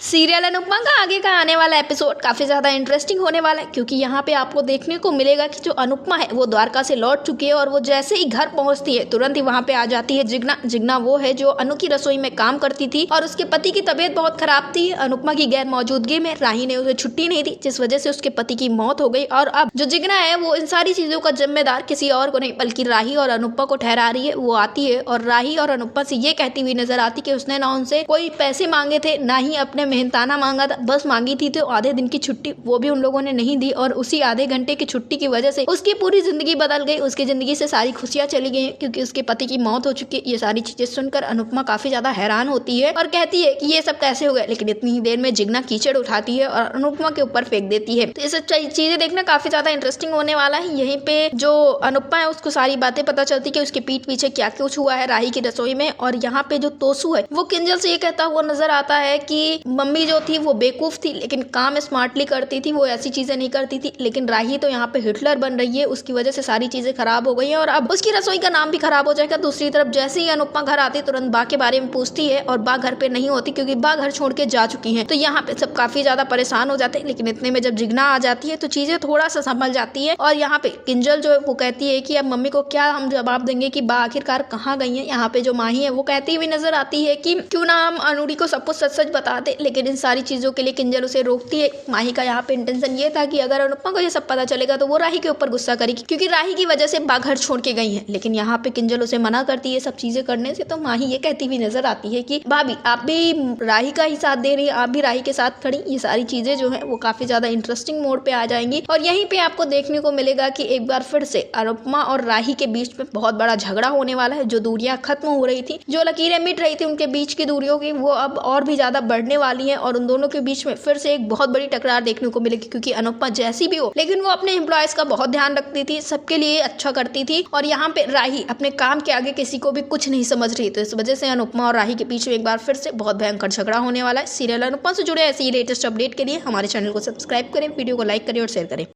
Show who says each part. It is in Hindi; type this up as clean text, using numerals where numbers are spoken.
Speaker 1: सीरियल अनुपमा का आगे का आने वाला एपिसोड काफी ज्यादा इंटरेस्टिंग होने वाला है, क्योंकि यहाँ पे आपको देखने को मिलेगा कि जो अनुपमा है वो द्वारका से लौट चुकी है और वो जैसे ही घर पहुंचती है तुरंत ही वहाँ पे आ जाती है जिग्ना वो है जो अनु की रसोई में काम करती थी और उसके पति की तबीयत बहुत खराब थी। अनुपमा की गैर मौजूदगी में राही ने उसे छुट्टी नहीं दी, जिस वजह से उसके पति की मौत हो गई। और अब जो जिग्ना है वो इन सारी चीजों का जिम्मेदार किसी और को नहीं बल्कि राही और अनुपमा को ठहरा रही है। वो आती है और राही और अनुपमा से ये कहती हुई नजर आती कि उसने ना उनसे कोई पैसे मांगे थे, ना ही अपने मेहनताना मांगा था, बस मांगी थी तो आधे दिन की छुट्टी, वो भी उन लोगों ने नहीं दी। और उसी आधे घंटे की छुट्टी की वजह से उसकी पूरी जिंदगी बदल गई, उसकी जिंदगी से सारी खुशियां चली गई क्योंकि उसके पति की मौत हो चुकी है। ये सारी चीजें सुनकर अनुपमा काफी ज्यादा हैरान होती है और कहती है कि ये सब कैसे हो गया, लेकिन इतनी ही देर में जिग्ना कीचड़ उठाती है और अनुपमा के ऊपर फेंक देती है। तो ये सब चीजें देखना काफी ज्यादा इंटरेस्टिंग होने वाला है। यहीं पे जो अनुपमा है उसको सारी बातें पता चलती कि उसके पीठ पीछे क्या कुछ हुआ है राही की रसोई में। और यहाँ पे जो तोसू है वो किंजल से ये कहता हुआ नजर आता है कि मम्मी जो थी वो बेवकूफ थी लेकिन काम स्मार्टली करती थी, वो ऐसी चीजें नहीं करती थी, लेकिन राही तो यहाँ पे हिटलर बन रही है, उसकी वजह से सारी चीजें खराब हो गई हैं और अब उसकी रसोई का नाम भी खराब हो जाएगा। दूसरी तरफ जैसे ही अनुपमा घर आती तुरंत बा के बारे में पूछती है और बा घर पे नहीं होती क्योंकि बा घर छोड़ के जा चुकी है। तो यहाँ पे सब काफी ज्यादा परेशान हो जाते हैं, लेकिन इतने में जब जिग्ना आ जाती है तो चीजें थोड़ा सा संभल जाती है। और यहाँ पे किंजल जो है वो कहती है कि अब मम्मी को क्या हम जवाब देंगे कि बा आखिरकार कहाँ गई है। यहाँ पे जो माही है वो कहती हुई नजर आती है कि क्यों ना हम अनुरी को सब कुछ सच सच बता दे, लेकिन इन सारी चीजों के लिए किंजल उसे रोकती है। माही का यहाँ पे इंटेंशन ये था कि अगर अनुपमा को ये सब पता चलेगा तो वो राही के ऊपर गुस्सा करेगी क्योंकि राही की वजह से बा घर छोड़ के गई है, लेकिन यहाँ पे किंजल उसे मना करती है सब चीजें करने से। तो माही ये कहती हुई नजर आती है कि भाभी आप भी राही का ही साथ दे रही है, आप भी राही के साथ खड़ी। ये सारी चीजें जो है वो काफी ज्यादा इंटरेस्टिंग मोड पे आ जाएंगी और यहीं पे आपको देखने को मिलेगा कि एक बार फिर से अनुपमा और राही के बीच में बहुत बड़ा झगड़ा होने वाला है। जो दूरियां खत्म हो रही थी, जो लकीरें मिट रही थी उनके बीच की दूरियों की, वो अब और भी ज्यादा बढ़ने वाली है और उन दोनों के बीच में फिर से एक बहुत बड़ी टकरार देखने को मिलेगी। क्योंकि अनुपमा जैसी भी हो लेकिन वो अपने एम्प्लॉयज का बहुत ध्यान रखती थी, सबके लिए अच्छा करती थी और यहाँ पे राही अपने काम के आगे किसी को भी कुछ नहीं समझ रही। तो इस वजह से अनुपमा और राही के बीच में एक बार फिर से बहुत भयंकर झगड़ा होने वाला है। सीरियल अनुपमा से जुड़े ऐसे ही लेटेस्ट अपडेट के लिए हमारे चैनल को सब्सक्राइब करें, वीडियो को लाइक करें और शेयर करें।